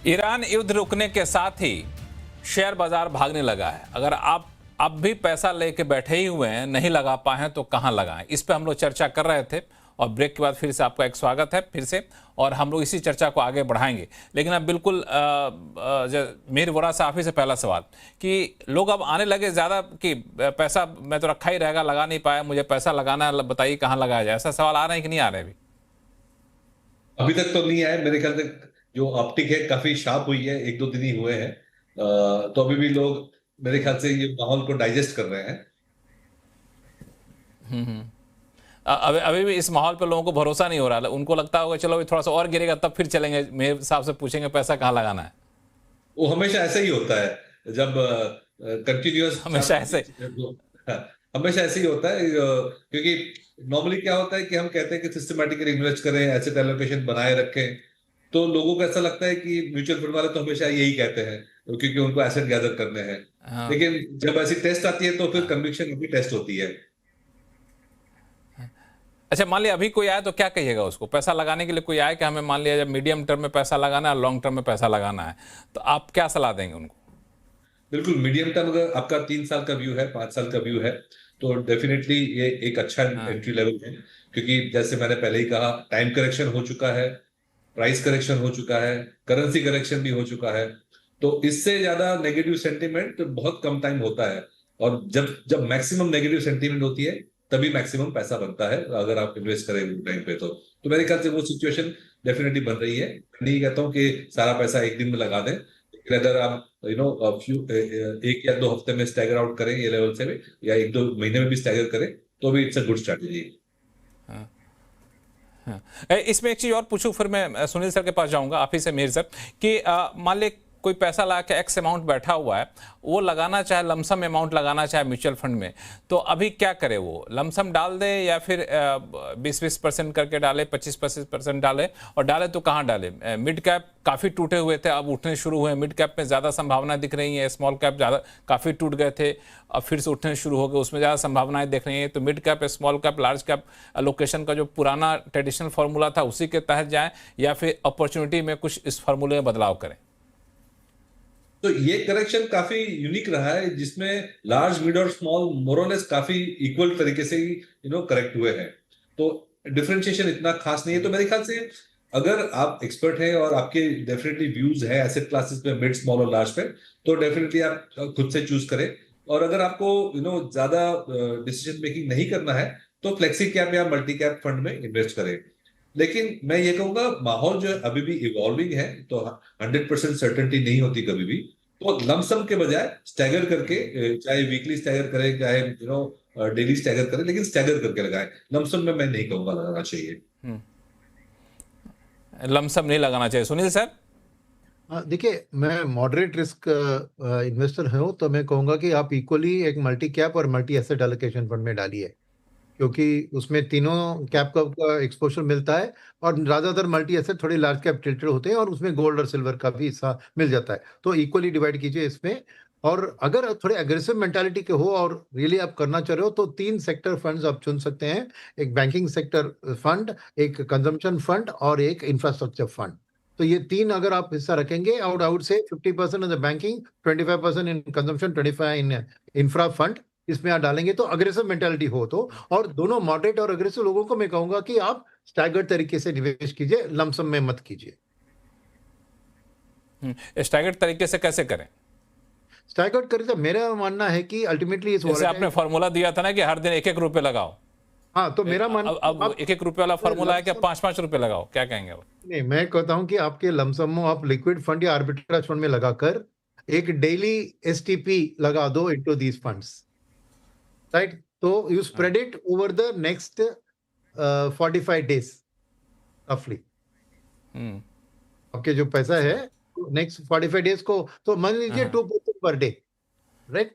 Iran युद्ध रुकने के साथ ही शेयर बाजार भागने लगा है। अगर आप अब भी पैसा लेके बैठे ही हुए हैं, नहीं लगा पाए हैं तो कहां लगाएं, इस पे हम लोग चर्चा कर रहे थे। और ब्रेक के बाद फिर से आपका एक स्वागत है फिर से, और हम लोग इसी चर्चा को आगे बढ़ाएंगे। लेकिन अब बिल्कुल मेरे वोरा से आप ही से पहला सवाल कि लोग अब आने लगे ज़्यादा कि पैसा मैं तो रखा ही रहेगा, लगा नहीं पाया, मुझे पैसा लगाना है, बताइए कहाँ लगाया जाए। ऐसा सवाल आ रहे हैं कि नहीं आ रहे अभी? अभी तक तो नहीं आए मेरे ख्याल से। जो ऑप्टिक है काफी शार्प हुई है, एक दो दिन ही हुए हैं। तो अभी भी लोग मेरे ख्याल से ये माहौल को डाइजेस्ट कर रहे हैं। अभी अभी भी इस माहौल पर लोगों को भरोसा नहीं हो रहा है। उनको लगता होगा चलो अभी थोड़ा सा और गिरेगा तब फिर चलेंगे, मेरे हिसाब से पूछेंगे पैसा कहाँ लगाना है। वो हमेशा ऐसा ही होता है जब कंटिन्यूअस हमेशा ऐसे। हमेशा ऐसे ही होता है। क्योंकि नॉर्मली क्या होता है कि हम कहते हैं कि सिस्टमैटिकली इन्वेस्ट करें, एसेट एलोकेशन बनाए रखें। तो लोगों को ऐसा लगता है कि म्यूचुअल फंड वाले तो हमेशा यही कहते हैं क्योंकि उनको एसेट गैदर करने हैं। हाँ लेकिन जब ऐसी टेस्ट आती है तो फिर हाँ। कन्विक्शन भी टेस्ट होती है। अच्छा, मान लिया अभी कोई आया तो क्या कहिएगा उसको? पैसा लगाने के लिए कोई आया कि हमें मान लिया जब मीडियम टर्म में पैसा लगाना है, लॉन्ग टर्म में पैसा लगाना है, तो आप क्या सलाह देंगे उनको? बिल्कुल, मीडियम टर्म अगर आपका 3 साल का व्यू है, 5 साल का व्यू है, तो डेफिनेटली ये एक अच्छा हाँ एंट्री लेवल है। क्योंकि जैसे मैंने पहले ही कहा, टाइम करेक्शन हो चुका है, प्राइस करेक्शन हो चुका है, करेंसी करेक्शन भी हो चुका है। तो इससे ज्यादा नेगेटिव सेंटीमेंट बहुत कम टाइम होता है। और जब जब मैक्सिमम नेगेटिव सेंटीमेंट होती है तभी मैक्सिमम पैसा बनता है, अगर आप इन्वेस्ट करें उस टाइम पे। तो मेरे ख्याल से वो सिचुएशन डेफिनेटली बन रही है। मैं नहीं कहता हूँ कि सारा पैसा एक दिन में लगा दें, लेकिन अगर आप फ्यू 1 या 2 हफ्ते में स्टैगर आउट करें ये लेवल से भी, या 1-2 महीने में भी स्टैगर करें, तो भी इट्स अ गुड स्ट्रैटेजी। हाँ हाँ। इसमें एक चीज़ और पूछूं, फिर मैं सुनील सर के पास जाऊंगा, आप ही से मेहर सर, कि मान ले कोई पैसा लगा के एक्स अमाउंट बैठा हुआ है, वो लगाना चाहे लमसम अमाउंट लगाना चाहे म्यूचुअल फंड में, तो अभी क्या करे? वो लमसम डाल दे या फिर 20-20% करके डाले, 25-25% डाले? और डाले तो कहाँ डाले? मिड कैप काफ़ी टूटे हुए थे, अब उठने शुरू हुए। मिड कैप में ज़्यादा संभावना दिख रही है, स्मॉल कैप ज़्यादा काफ़ी टूट गए थे, अब फिर से उठने शुरू हो गए, उसमें ज़्यादा संभावनाएं दिख रही हैं। तो mid cap, small cap, large cap allocation का जो पुराना ट्रेडिशनल फार्मूला था उसी के तहत जाएं, या फिर अपॉर्चुनिटी में कुछ इस फार्मूले में बदलाव करें? तो ये करेक्शन काफी यूनिक रहा है, जिसमें लार्ज, मिड और स्मॉल मोरलेस काफी इक्वल तरीके से ही करेक्ट हुए हैं। तो डिफरेंशिएशन इतना खास नहीं है। तो मेरे ख्याल से अगर आप एक्सपर्ट हैं और आपके डेफिनेटली व्यूज है एसेट क्लासेस पे, मिड, स्मॉल और लार्ज पे, तो डेफिनेटली आप खुद से चूज करें। और अगर आपको ज्यादा डिसीजन मेकिंग नहीं करना है, तो फ्लेक्सी कैप या मल्टी कैप फंड में इन्वेस्ट करें। लेकिन मैं ये कहूंगा, माहौल जो है अभी भी इवॉल्विंग है, तो 100% सर्टेनिटी नहीं होती कभी भी। तो लमसम के बजाय स्टैगर करके, चाहे वीकली स्टैगर करें, चाहे डेली स्टैगर करें, लेकिन स्टैगर करके लगाएं। लमसम में मैं नहीं कहूंगा लगाना चाहिए। लमसम नहीं लगाना चाहिए। सुनील सर? देखिए, मैं मॉडरेट रिस्क इन्वेस्टर हूँ, तो मैं कहूंगा कि आप इक्वली एक मल्टी कैप और मल्टी एसेट एलोकेशन फंड में डालिए, क्योंकि उसमें तीनों कैप का एक्सपोजर मिलता है। और ज्यादातर मल्टी एसेट थोड़े लार्ज कैप टिल्टेड होते हैं और उसमें गोल्ड और सिल्वर का भी हिस्सा मिल जाता है। तो इक्वली डिवाइड कीजिए इसमें। और अगर थोड़े एग्रेसिव मेंटालिटी के हो और रियली आप करना चाह रहे हो, तो 3 सेक्टर फंड्स आप चुन सकते हैं। एक बैंकिंग सेक्टर फंड, एक कंजम्पशन फंड और एक इंफ्रास्ट्रक्चर फंड। तो ये 3 अगर आप हिस्सा रखेंगे, और I would say 50% in the banking, 25% in consumption, 25 in infra fund, इसमें आप डालेंगे तो अग्रेसिव मेंटालिटी हो तो। और दोनों मॉडरेट और अग्रेसिव लोगों को मैं कहूंगा कि आप स्टैगर्ड तरीके से निवेश कीजिए, लमसम में मत कीजिए। स्टैगर्ड तरीके से कैसे करें? स्टैगर्ड करें तो मेरा मानना है कि अल्टीमेटली इस जैसे आपने फॉर्मूला दिया था ना कि हर दिन 1-1 रुपए लगाओ, हाँ, तो मेरा मानना अब 1-1 रुपए वाला फॉर्मूला है क्या 5-5 रुपए लगाओ? क्या कहेंगे आप? नहीं, मैं कहता हूं कि आपके लमसम आप लिक्विड फंड या आर्बिट्रेज फंड में लगाकर एक डेली एसटीपी लगा दो इनटू दीज फंड्स, राइट? तो you spread it over the next 45 days रफली। आपके जो पैसा है नेक्स्ट 45 डेज को, तो मान लीजिए 2% पर डे, राइट?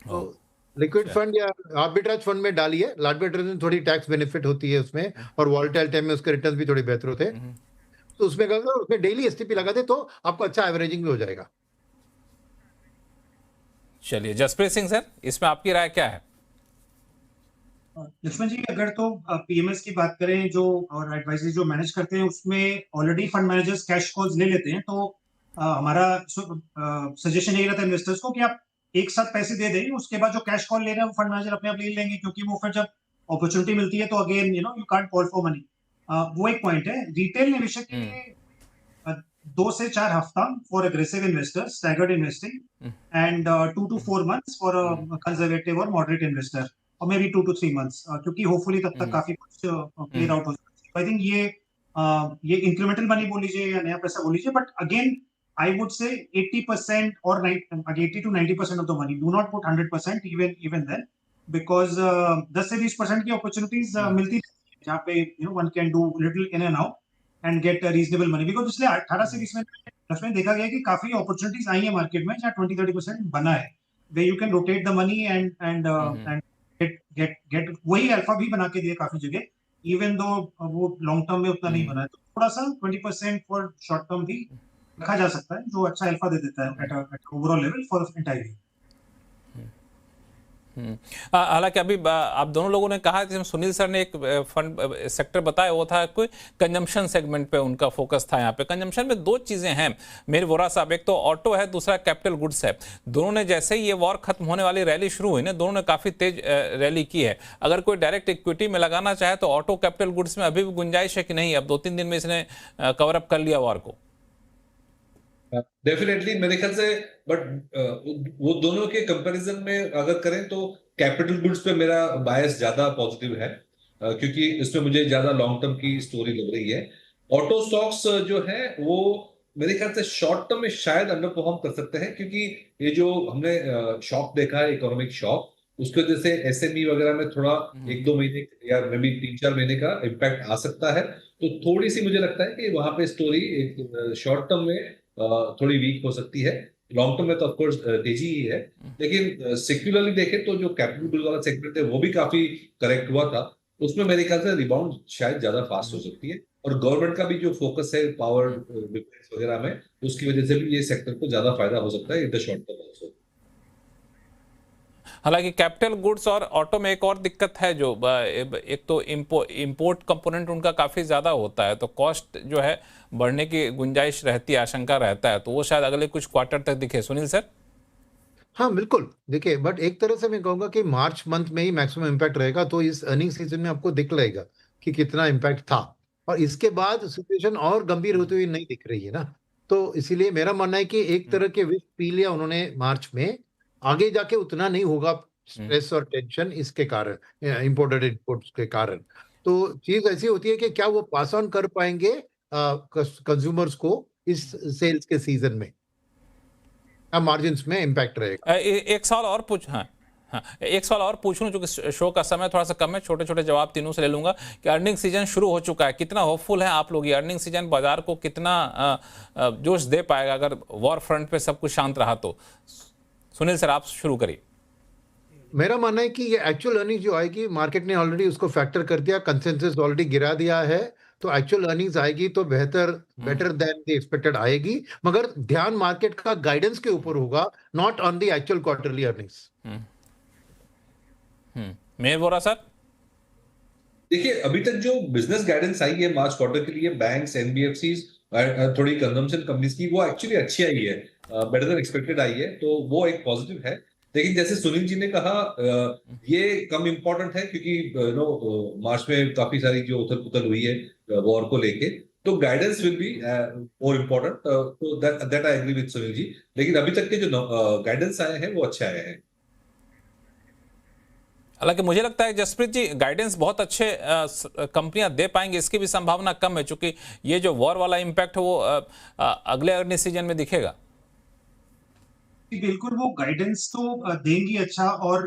तो लिक्विड फंड या आर्बिट्रेज फंड में डालिए। आर्बिट्रेज में थोड़ी टैक्स बेनिफिट होती है उसमें, और वॉलेटाइल टाइम में उसके रिटर्न्स भी थोड़े बेहतर होते हैं। तो उसमें अगर उसमें डेली एसटीपी लगा दे तो आपको अच्छा एवरेजिंग भी हो जाएगा। चलिए, जसप्रीत सिंह सर, इसमें आपकी राय क्या है? लक्ष्मण जी, अगर तो पीएमएस की बात करें जो और एडवाइजरी जो मैनेज करते हैं उसमें already fund managers cash calls ले लेते हैं, तो हमारा सजेशन यही रहता है इन्वेस्टर्स को कि आप एक साथ पैसे दे दें, उसके बाद जो कैश कॉल ले रहे हैं वो फंड मैनेजर अपने आप ले लेंगे, क्योंकि वो फिर जब अपॉर्चुनिटी मिलती है तो again you can't call for money. वो एक पॉइंट है। रिटेल निवेशक के लिए 2 से 4 हफ्ता for aggressive investors, staggered investing, and 2 to 4 months for conservative और मॉडरेट इन्वेस्टर, और मे बी 2 to 3 months, क्योंकि होपफुली तब तक काफी कुछ क्लियर आउट हो जाए। आई थिंक ये इंक्रीमेंटल मनी बोल लीजिए या नया पैसा बोल लीजिए, but again I would say 80% or 80 to 90% of the money. Do not put 100% even then, because 10 से 20% की अपॉर्चुनिटीज मिलती है जहाँ पे one can do little in and out and get a reasonable money. Because पिछले 18 से 20 में देखा गया कि काफी अपॉर्चुनिटीज आई है मार्केट में जहाँ 20-30% बना है, where you can rotate the money and get वही अल्फा भी बना के दिए काफी जगह, इवन दो वो लॉन्ग टर्म में उतना नहीं बना है, तो थोड़ा सा 20% फॉर शॉर्ट टर्म भी रखा जा सकता है, जो अच्छा अल्फा दे देता है at overall level for entire. हालांकि अभी आप दोनों लोगों ने कहा कि सुनील सर ने एक फंड सेक्टर बताया, वो था कोई कंजम्पशन सेगमेंट पे उनका फोकस था। यहाँ पे कंजम्पशन में दो चीजें हैं मेरे वोरा साहब, एक तो ऑटो है, दूसरा कैपिटल गुड्स है। दोनों ने जैसे ही ये वॉर खत्म होने वाली रैली शुरू हुई ना, दोनों ने काफी तेज रैली की है। अगर कोई डायरेक्ट इक्विटी में लगाना चाहे तो ऑटो कैपिटल गुड्स में अभी भी गुंजाइश है कि नहीं? अब 2-3 दिन में इसने कवर अप कर लिया वॉर को। डेफिनेटली मेरे ख्याल से, बट वो दोनों के कंपैरिजन में अगर करें तो कैपिटल गुड्स पे मेरा बायस ज्यादा पॉजिटिव है, क्योंकि इसमें मुझे ज्यादा लॉन्ग टर्म की स्टोरी लग रही है। ऑटो स्टॉक्स जो है वो मेरे ख्याल से शॉर्ट टर्म में शायद अंडर परफॉर्म कर सकते हैं, क्योंकि ये जो हमने शॉक देखा है, इकोनॉमिक शॉक, उसकी वजह से एसएमई वगैरह में थोड़ा 1-2 महीने या मे बी 3-4 महीने का इम्पैक्ट आ सकता है। तो थोड़ी सी मुझे लगता है कि वहां पे स्टोरी एक शॉर्ट टर्म में थोड़ी वीक हो सकती है। लॉन्ग टर्म में तो ऑफकोर्स तेजी ही है, लेकिन सेक्युलरली देखें तो जो कैपिटल गुड्स वाला सेगमेंट है वो भी काफी करेक्ट हुआ था, उसमें मेरे ख्याल से रिबाउंड शायद ज्यादा फास्ट हो सकती है। और गवर्नमेंट का भी जो फोकस है पावर डिफेंस वगैरह में, उसकी वजह से भी ये सेक्टर को ज्यादा फायदा हो सकता है in the short term also. हालांकि कैपिटल गुड्स और ऑटो में एक और दिक्कत है, जो एक तो इंपोर्ट कंपोनेंट उनका काफ़ी ज़्यादा होता है, तो कॉस्ट जो है बढ़ने की गुंजाइश रहती है, आशंका रहता है, तो वो शायद अगले कुछ क्वार्टर तक दिखे। सुनील सर? हाँ बिल्कुल, देखिए, बट एक तरह से मैं कहूंगा कि मार्च मंथ में ही मैक्सिमम इम्पैक्ट रहेगा, तो इस अर्निंग सीजन में आपको दिख लेगा कि कितना इम्पैक्ट था, और इसके बाद सिचुएशन और गंभीर होती हुई नहीं दिख रही है ना। तो इसीलिए मेरा मानना है कि एक तरह के विश पी लिया उन्होंने मार्च में, आगे जाके उतना नहीं होगा स्ट्रेस और टेंशन इसके कारण, इंपोर्टेड इनपुट्स के कारण। तो चीज ऐसी होती है कि क्या वो पास ऑन कर पाएंगे कंज्यूमर्स को इस सेल्स के सीजन में, मार्जिन में इम्पैक्ट रहेगा। एक सवाल और एक सवाल और पूछ लूं, चूंकि शो का समय थोड़ा सा कम है, छोटे छोटे जवाब तीनों से ले लूंगा। कि अर्निंग सीजन शुरू हो चुका है, कितना होपफुल है आप लोग? ये अर्निंग सीजन बाजार को कितना जोश दे पाएगा अगर वॉर फ्रंट पे सब कुछ शांत रहा तो? सुनील सर, आप शुरू करिए। मेरा मानना है कि ये एक्चुअल अर्निंग जो आएगी, मार्केट ने ऑलरेडी उसको फैक्टर कर दिया, कंसेंसस ऑलरेडी गिरा दिया है, तो एक्चुअल अर्निंग्स आएगी तो बेटर देन द एक्सपेक्टेड आएगी, मगर ध्यान मार्केट का गाइडेंस के ऊपर होगा, not on the actual quarterly earnings. Mayor Vora sir? देखिए, अभी तक जो बिजनेस गाइडेंस आई है मार्च क्वार्टर के लिए बैंक्स, एनबीएफसीज, थोड़ी कंजम्पशन कंपनीज की, वो एक्चुअली अच्छी आई है, बेटर देन एक्सपेक्टेड आई है, तो वो एक पॉजिटिव है। लेकिन जैसे सुनील जी ने कहा, ये कम इम्पोर्टेंट है, क्योंकि मार्च में काफी सारी जो उथल पुथल हुई है वॉर को लेके, तो guidance will be more important, तो that I agree with Sunil ji. लेकिन अभी तक के जो गाइडेंस आए हैं वो अच्छे आए हैं। हालांकि मुझे लगता है जसप्रीत जी, गाइडेंस बहुत अच्छे कंपनियां दे पाएंगे, इसकी भी संभावना कम है, क्योंकि ये जो वॉर वाला इम्पैक्ट है वो अगले अर्निंग सीजन में दिखेगा। बिल्कुल, वो गाइडेंस तो देंगी अच्छा, और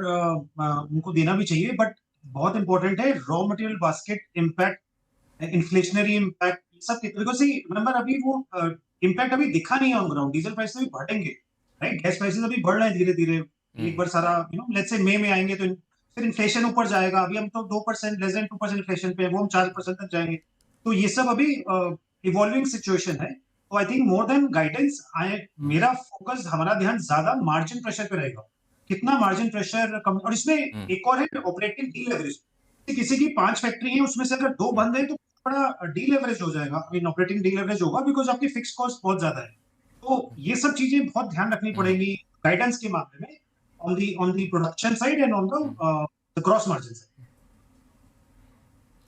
उनको देना भी चाहिए, बट बहुत इंपॉर्टेंट है raw material basket impact, inflationary impact, सब बिकॉज़ रिमेंबर अभी वो इम्पैक्ट अभी दिखा नहीं है ऑन ग्राउंड। डीजल प्राइस अभी बढ़ेंगे, राइट? गैस प्राइसेस अभी बढ़ रहे हैं धीरे धीरे, एक बार सारा लेट्स से मई में आएंगे तो फिर इन्फ्लेशन ऊपर जाएगा। अभी हम तो 2%, लेस देन 2% इन्फ्लेशन पे, वो हम 4% तक जाएंगे, तो ये सब अभी इवॉल्विंग सिचुएशन है। तो I think more than guidance, मेरा फोकस, हमारा ध्यान ज्यादा मार्जिन प्रेशर पे रहेगा, कितना मार्जिन प्रेशर कम, और इसमें एक और है ऑपरेटिंग डीलेवरेज। किसी की 5 फैक्ट्री है, उसमें से अगर 2 बंद है तो बड़ा डीलेवरेज हो जाएगा, ऑपरेटिंग डीलेवरेज होगा, बिकॉज आपकी फिक्स कॉस्ट बहुत ज्यादा है। तो ये सब चीजें बहुत ध्यान रखनी पड़ेगी गाइडेंस के मामले में, on the production side and on the gross margin side.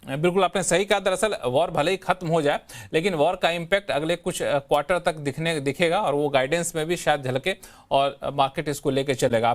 बिल्कुल आपने सही कहा। दरअसल वॉर भले ही खत्म हो जाए, लेकिन वॉर का इम्पैक्ट अगले कुछ क्वार्टर तक दिखेगा, और वो गाइडेंस में भी शायद झलके और मार्केट इसको लेके चलेगा।